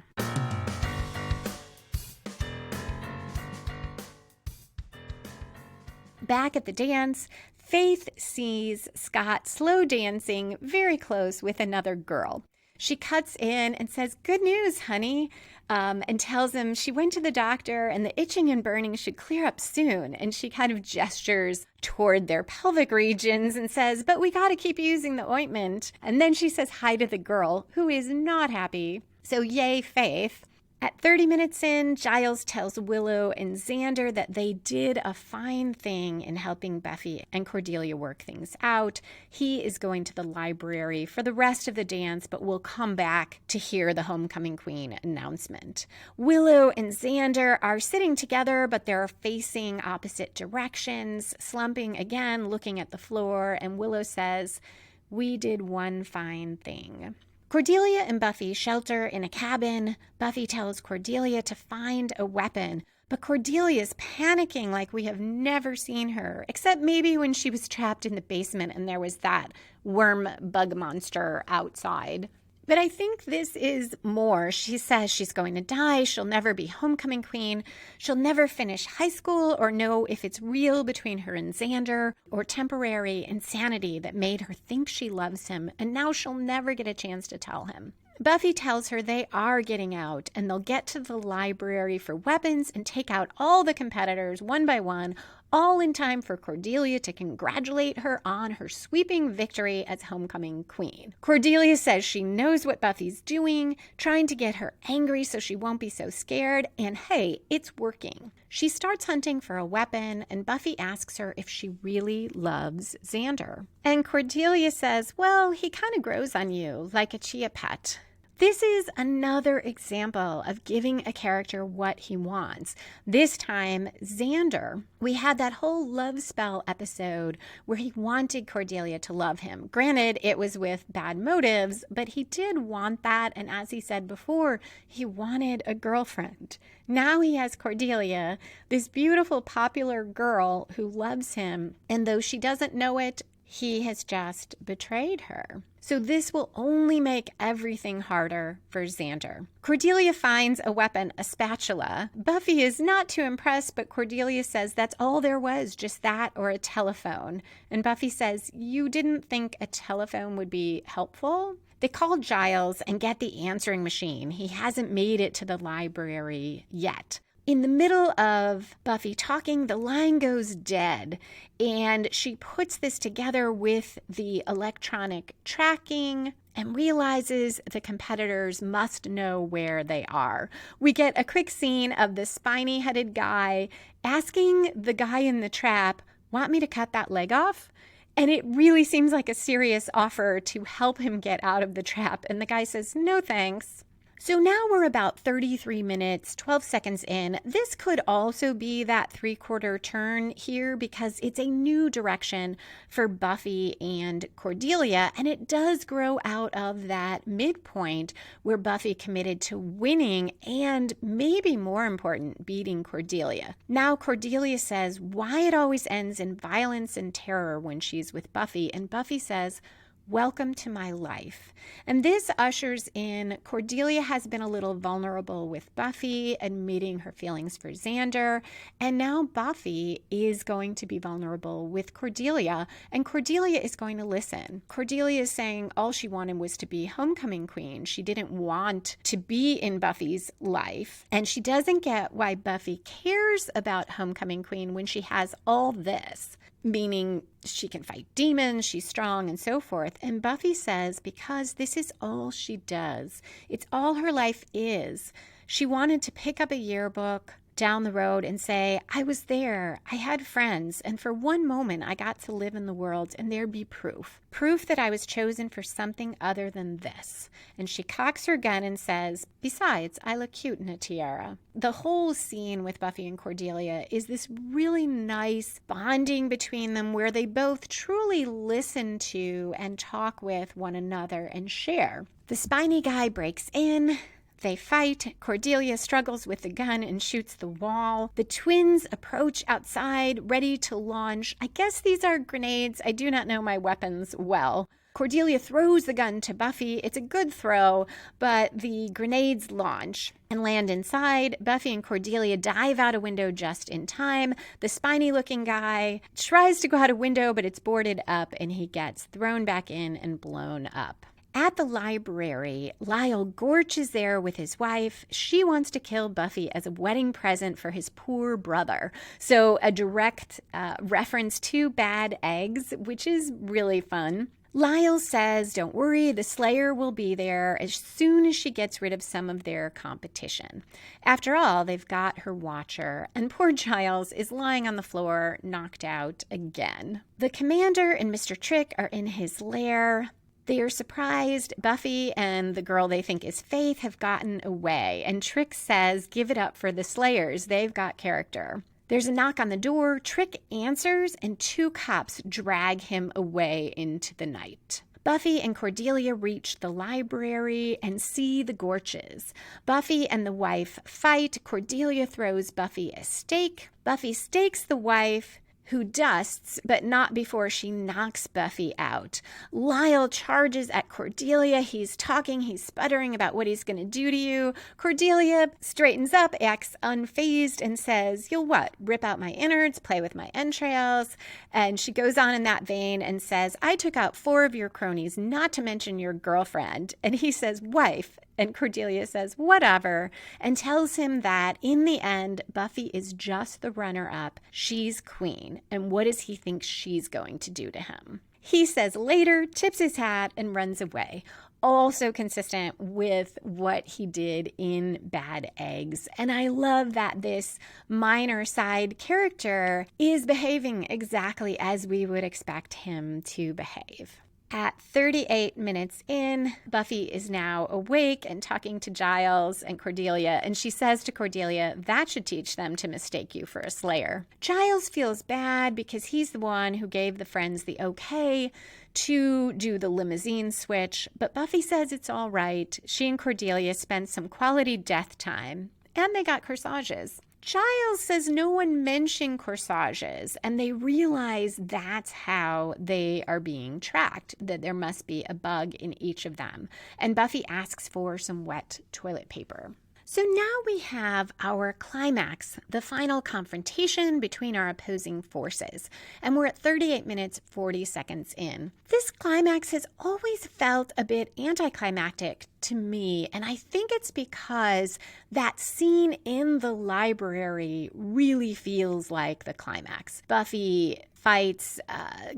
Back at the dance, Faith sees Scott slow dancing very close with another girl. She cuts in and says, "Good news, honey," and tells him she went to the doctor and the itching and burning should clear up soon. And she kind of gestures toward their pelvic regions and says, "But we got to keep using the ointment." And then she says hi to the girl, who is not happy. So yay, Faith. At 30 minutes in, Giles tells Willow and Xander that they did a fine thing in helping Buffy and Cordelia work things out. He is going to the library for the rest of the dance, but will come back to hear the Homecoming Queen announcement. Willow and Xander are sitting together, but they're facing opposite directions, slumping again, looking at the floor, and Willow says, "We did one fine thing." Cordelia and Buffy shelter in a cabin. Buffy tells Cordelia to find a weapon, but Cordelia's panicking like we have never seen her, except maybe when she was trapped in the basement and there was that worm bug monster outside. But I think this is more. She says she's going to die. She'll never be homecoming queen. She'll never finish high school or know if it's real between her and Xander or temporary insanity that made her think she loves him. And now she'll never get a chance to tell him. Buffy tells her they are getting out and they'll get to the library for weapons and take out all the competitors one by one, all in time for Cordelia to congratulate her on her sweeping victory as homecoming queen. Cordelia says she knows what Buffy's doing, trying to get her angry so she won't be so scared, and hey, it's working. She starts hunting for a weapon, and Buffy asks her if she really loves Xander. And Cordelia says, "Well, he kind of grows on you like a chia pet." This is another example of giving a character what he wants. This time, Xander. We had that whole love spell episode where he wanted Cordelia to love him. Granted, it was with bad motives, but he did want that. And as he said before, he wanted a girlfriend. Now he has Cordelia, this beautiful, popular girl who loves him. And though she doesn't know it, he has just betrayed her. So this will only make everything harder for Xander. Cordelia finds a weapon, a spatula. Buffy is not too impressed, but Cordelia says that's all there was, just that or a telephone. And Buffy says, "You didn't think a telephone would be helpful?" They call Giles and get the answering machine. He hasn't made it to the library yet. In the middle of Buffy talking, the line goes dead, and she puts this together with the electronic tracking and realizes the competitors must know where they are. We get a quick scene of the spiny-headed guy asking the guy in the trap, "Want me to cut that leg off?" And it really seems like a serious offer to help him get out of the trap. And the guy says, "No, thanks." So now we're about 33 minutes, 12 seconds in. This could also be that 3/4 turn here because it's a new direction for Buffy and Cordelia, and it does grow out of that midpoint where Buffy committed to winning and, maybe more important, beating Cordelia. Now Cordelia says why it always ends in violence and terror when she's with Buffy, and Buffy says, Welcome to my life. And this ushers in Cordelia has been a little vulnerable with Buffy, admitting her feelings for Xander. And now Buffy is going to be vulnerable with Cordelia, and Cordelia is going to listen. Cordelia is saying all she wanted was to be homecoming queen. She didn't want to be in Buffy's life. And she doesn't get why Buffy cares about homecoming queen when she has all this. Meaning she can fight demons, she's strong, and so forth. And Buffy says because this is all she does. It's all her life is. She wanted to pick up a yearbook down the road and say, I was there, I had friends, and for one moment I got to live in the world, and there'd be proof that I was chosen for something other than this. And she cocks her gun and says, besides, I look cute in a tiara. The whole scene with Buffy and Cordelia is this really nice bonding between them where they both truly listen to and talk with one another and share. The spiny guy breaks in. They fight. Cordelia struggles with the gun and shoots the wall. The twins approach outside, ready to launch. I guess these are grenades. I do not know my weapons well. Cordelia throws the gun to Buffy. It's a good throw, but the grenades launch and land inside. Buffy and Cordelia dive out a window just in time. The spiny-looking guy tries to go out a window, but it's boarded up, and he gets thrown back in and blown up. At the library, Lyle Gorch is there with his wife. She wants to kill Buffy as a wedding present for his poor brother. So a direct reference to bad eggs, which is really fun. Lyle says, don't worry, the Slayer will be there as soon as she gets rid of some of their competition. After all, they've got her watcher, and poor Giles is lying on the floor, knocked out again. The commander and Mr. Trick are in his lair. They are surprised. Buffy and the girl they think is Faith have gotten away, and Trick says, give it up for the Slayers. They've got character. There's a knock on the door. Trick answers, and two cops drag him away into the night. Buffy and Cordelia reach the library and see the Gorches. Buffy and the wife fight. Cordelia throws Buffy a stake. Buffy stakes the wife, who dusts, but not before she knocks Buffy out. Lyle charges at Cordelia. He's talking, he's sputtering about what he's going to do to you. Cordelia straightens up, acts unfazed, and says, you'll what? Rip out my innards, play with my entrails? And she goes on in that vein and says, I took out 4 of your cronies, not to mention your girlfriend. And he says, wife. And Cordelia says, whatever, and tells him that in the end, Buffy is just the runner-up. She's queen. And what does he think she's going to do to him? He says later, tips his hat, and runs away. Also consistent with what he did in Bad Eggs. And I love that this minor side character is behaving exactly as we would expect him to behave. At 38 minutes in, Buffy is now awake and talking to Giles and Cordelia, and she says to Cordelia, that should teach them to mistake you for a Slayer. Giles feels bad because he's the one who gave the friends the okay to do the limousine switch, but Buffy says it's all right. She and Cordelia spent some quality death time, and they got corsages. Giles says no one mentioned corsages, and they realize that's how they are being tracked, that there must be a bug in each of them. And Buffy asks for some wet toilet paper. So now we have our climax, the final confrontation between our opposing forces, and we're at 38 minutes, 40 seconds in. This climax has always felt a bit anticlimactic to me, and I think it's because that scene in the library really feels like the climax. Buffy fights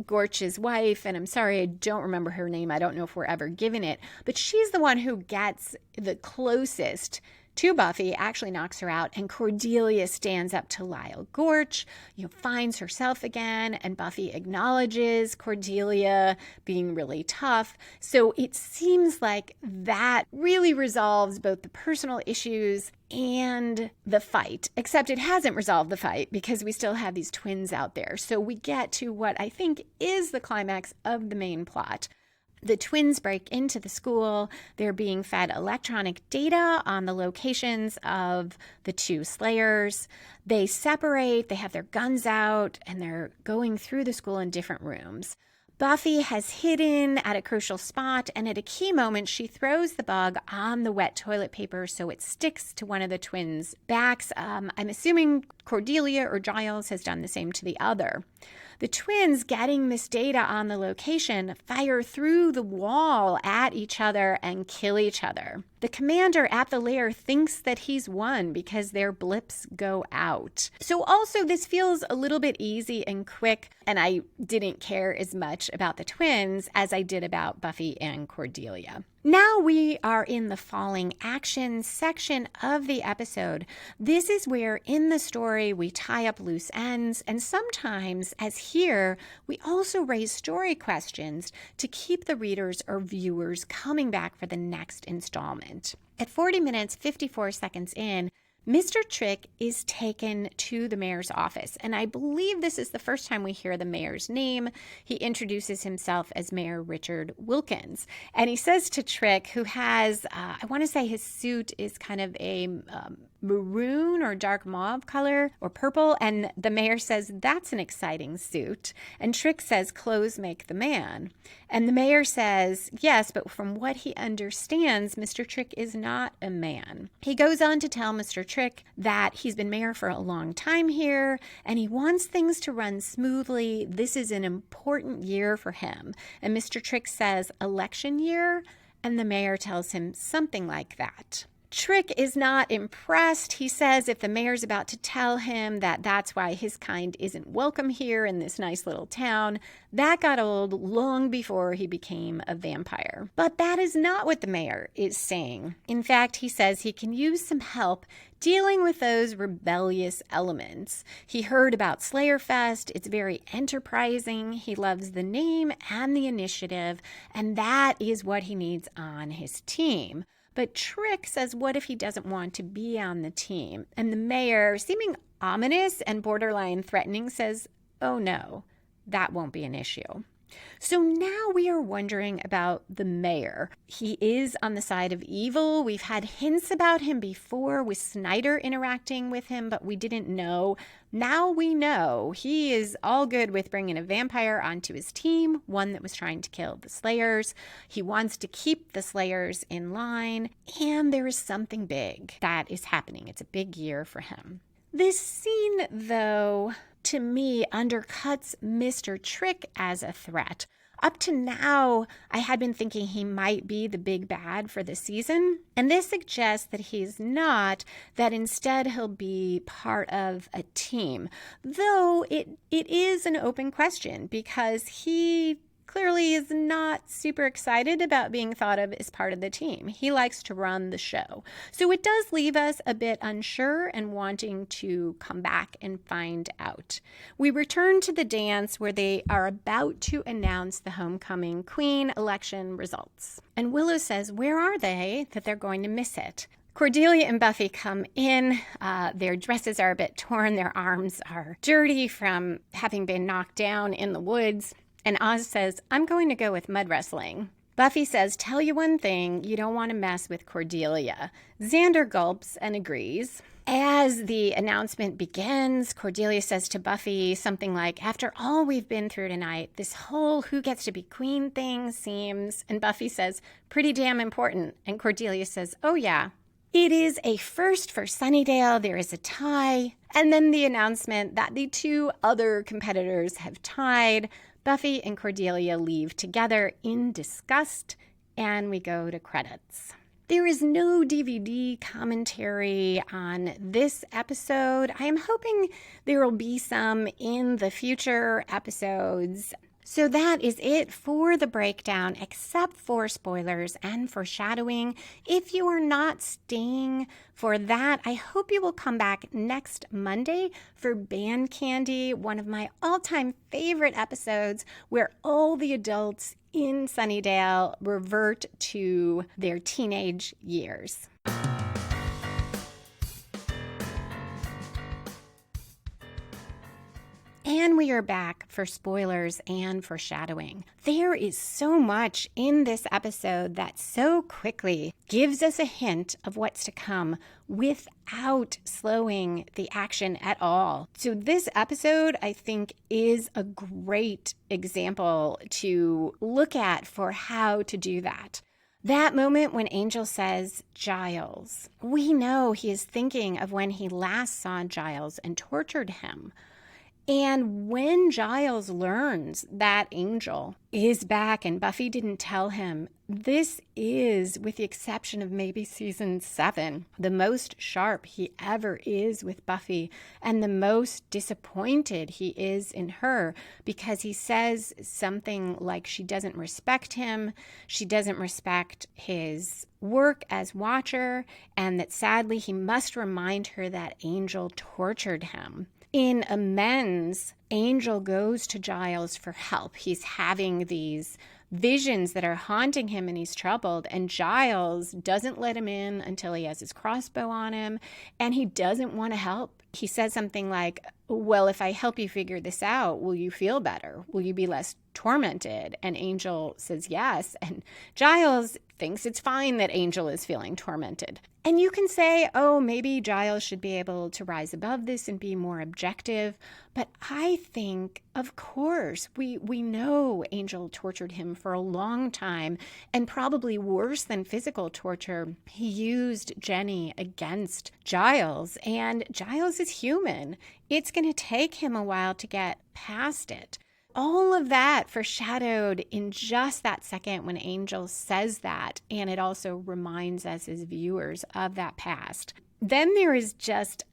Gorch's wife, and I'm sorry, I don't remember her name. I don't know if we're ever given it, but she's the one who gets the closest to Buffy, actually knocks her out, and Cordelia stands up to Lyle Gorch, finds herself again, and Buffy acknowledges Cordelia being really tough. So it seems like that really resolves both the personal issues and the fight, except it hasn't resolved the fight because we still have these twins out there. So we get to what I think is the climax of the main plot. The twins break into the school. They're being fed electronic data on the locations of the 2 Slayers. They separate, they have their guns out, and they're going through the school in different rooms. Buffy has hidden at a crucial spot, and at a key moment, she throws the bug on the wet toilet paper so it sticks to one of the twins' backs. I'm assuming Cordelia or Giles has done the same to the other. The twins, getting this data on the location, fire through the wall at each other and kill each other. The commander at the lair thinks that he's won because their blips go out. So also this feels a little bit easy and quick, and I didn't care as much about the twins as I did about Buffy and Cordelia. Now we are in the falling action section of the episode. This is where in the story we tie up loose ends, and sometimes, as here, we also raise story questions to keep the readers or viewers coming back for the next installment. At 40 minutes, 54 seconds in, Mr. Trick is taken to the mayor's office, and I believe this is the first time we hear the mayor's name. He introduces himself as Mayor Richard Wilkins, and he says to Trick, who has, I want to say his suit is kind of a maroon or dark mauve color or purple, and the mayor says, "That's an exciting suit." And Trick says, "Clothes make the man." And the mayor says, "Yes, but from what he understands, Mr. Trick is not a man." He goes on to tell Mr. Trick that he's been mayor for a long time here and he wants things to run smoothly. This is an important year for him. And Mr. Trick says, "Election year?" And the mayor tells him something like that. Trick is not impressed. He says if the mayor's about to tell him that that's why his kind isn't welcome here in this nice little town, that got old long before he became a vampire. But that is not what the mayor is saying. In fact, he says he can use some help dealing with those rebellious elements. He heard about Slayerfest. It's very enterprising. He loves the name and the initiative, and that is what he needs on his team. But Trick says, what if he doesn't want to be on the team? And the mayor, seeming ominous and borderline threatening, says, "Oh no, that won't be an issue." So now we are wondering about the mayor. He is on the side of evil. We've had hints about him before with Snyder interacting with him, but we didn't know. Now we know he is all good with bringing a vampire onto his team, one that was trying to kill the Slayers. He wants to keep the Slayers in line, and there is something big that is happening. It's a big year for him. This scene, though, to me, undercuts Mr. Trick as a threat. Up to now, I had been thinking he might be the big bad for the season, and this suggests that he's not, that instead he'll be part of a team. Though it is an open question because he clearly is not super excited about being thought of as part of the team. He likes to run the show. So it does leave us a bit unsure and wanting to come back and find out. We return to the dance where they are about to announce the homecoming queen election results. And Willow says, where are they, that they're going to miss it? Cordelia and Buffy come in. Their dresses are a bit torn. Their arms are dirty from having been knocked down in the woods. And Oz says, I'm going to go with mud wrestling. Buffy says, tell you one thing, you don't want to mess with Cordelia. Xander gulps and agrees. As the announcement begins, Cordelia says to Buffy something like, after all we've been through tonight, this whole who gets to be queen thing seems, and Buffy says, pretty damn important. And Cordelia says, oh yeah. It is a first for Sunnydale. There is a tie. And then the announcement that the two other competitors have tied. Buffy and Cordelia leave together in disgust, and we go to credits. There is no DVD commentary on this episode. I am hoping there will be some in the future episodes. So that is it for the breakdown, except for spoilers and foreshadowing. If you are not staying for that, I hope you will come back next Monday for Band Candy, one of my all-time favorite episodes where all the adults in Sunnydale revert to their teenage years. And we are back for spoilers and foreshadowing. There is so much in this episode that so quickly gives us a hint of what's to come without slowing the action at all. So this episode, I think, is a great example to look at for how to do that. That moment when Angel says, Giles, we know he is thinking of when he last saw Giles and tortured him. And when Giles learns that Angel is back and Buffy didn't tell him, this is, with the exception of maybe season 7, the most sharp he ever is with Buffy and the most disappointed he is in her, because he says something like she doesn't respect him, she doesn't respect his work as Watcher, and that sadly he must remind her that Angel tortured him. In amends, Angel goes to Giles for help. He's having these visions that are haunting him and he's troubled, and Giles doesn't let him in until he has his crossbow on him, and he doesn't want to help. He says something like, well, if I help you figure this out, will you feel better? Will you be less tormented? And Angel says yes, and Giles thinks it's fine that Angel is feeling tormented. And you can say, oh, maybe Giles should be able to rise above this and be more objective. But I think, of course, we know Angel tortured him for a long time, and probably worse than physical torture, he used Jenny against Giles, and Giles is human. It's going to take him a while to get past it. All of that foreshadowed in just that second when Angel says that, and it also reminds us as viewers of that past. Then there is just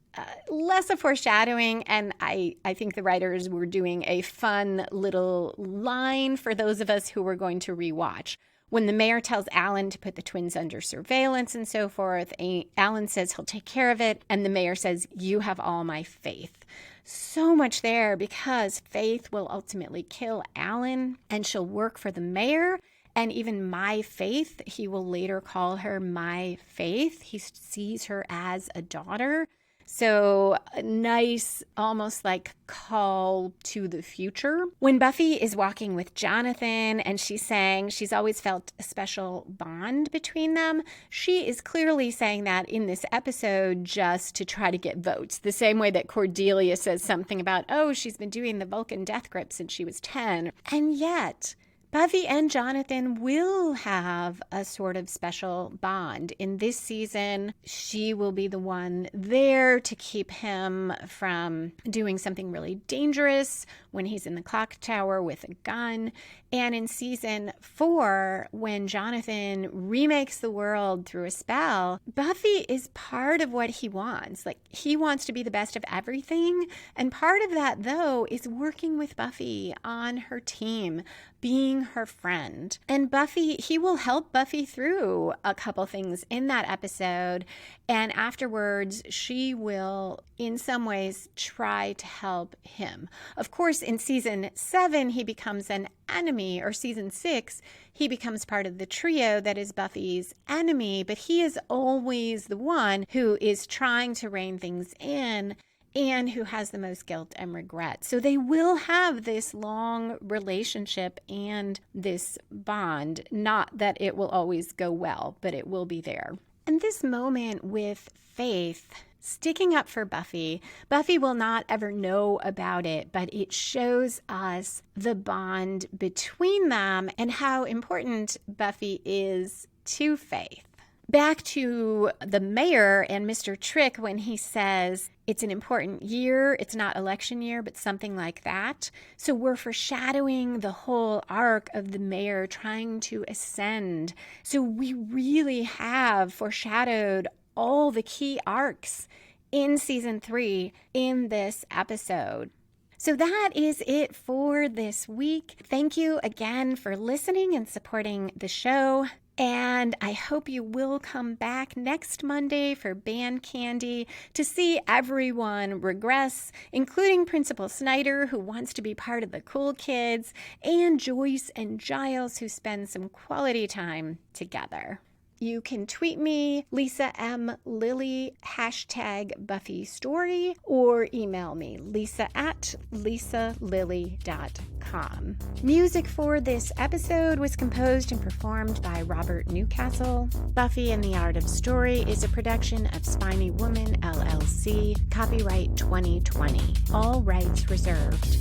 less of foreshadowing, and I think the writers were doing a fun little line for those of us who were going to rewatch. When the mayor tells Alan to put the twins under surveillance and so forth, Alan says he'll take care of it, and the mayor says, you have all my faith. So much there, because Faith will ultimately kill Alan, and she'll work for the mayor. And even my Faith, he will later call her my Faith. He sees her as a daughter. So a nice, almost like call to the future. When Buffy is walking with Jonathan and she's saying she's always felt a special bond between them, she is clearly saying that in this episode just to try to get votes. The same way that Cordelia says something about, oh, she's been doing the Vulcan death grip since she was 10. And yet Buffy and Jonathan will have a sort of special bond. In this season, she will be the one there to keep him from doing something really dangerous when he's in the clock tower with a gun. And in season 4, when Jonathan remakes the world through a spell, Buffy is part of what he wants. Like, he wants to be the best of everything. And part of that, though, is working with Buffy on her team, being her friend. And Buffy, he will help Buffy through a couple things in that episode. And afterwards, she will, in some ways, try to help him. Of course, in season 7, he becomes an enemy, or season 6, he becomes part of the trio that is Buffy's enemy, but he is always the one who is trying to rein things in and who has the most guilt and regret. So they will have this long relationship and this bond. Not that it will always go well, but it will be there. And this moment with Faith sticking up for Buffy, Buffy will not ever know about it, but it shows us the bond between them and how important Buffy is to Faith. Back to the mayor and Mr. Trick when he says it's an important year, it's not election year, but something like that. So we're foreshadowing the whole arc of the mayor trying to ascend. So we really have foreshadowed all the key arcs in season 3 in this episode. So that is it for this week. Thank you again for listening and supporting the show. And I hope you will come back next Monday for Band Candy to see everyone regress, including Principal Snyder, who wants to be part of the cool kids, and Joyce and Giles, who spend some quality time together. You can tweet me, Lisa M. Lilly, #BuffyStory, or email me, lisa@lisalilly.com. Music for this episode was composed and performed by Robert Newcastle. Buffy and the Art of Story is a production of Spiny Woman, LLC, copyright 2020. All rights reserved.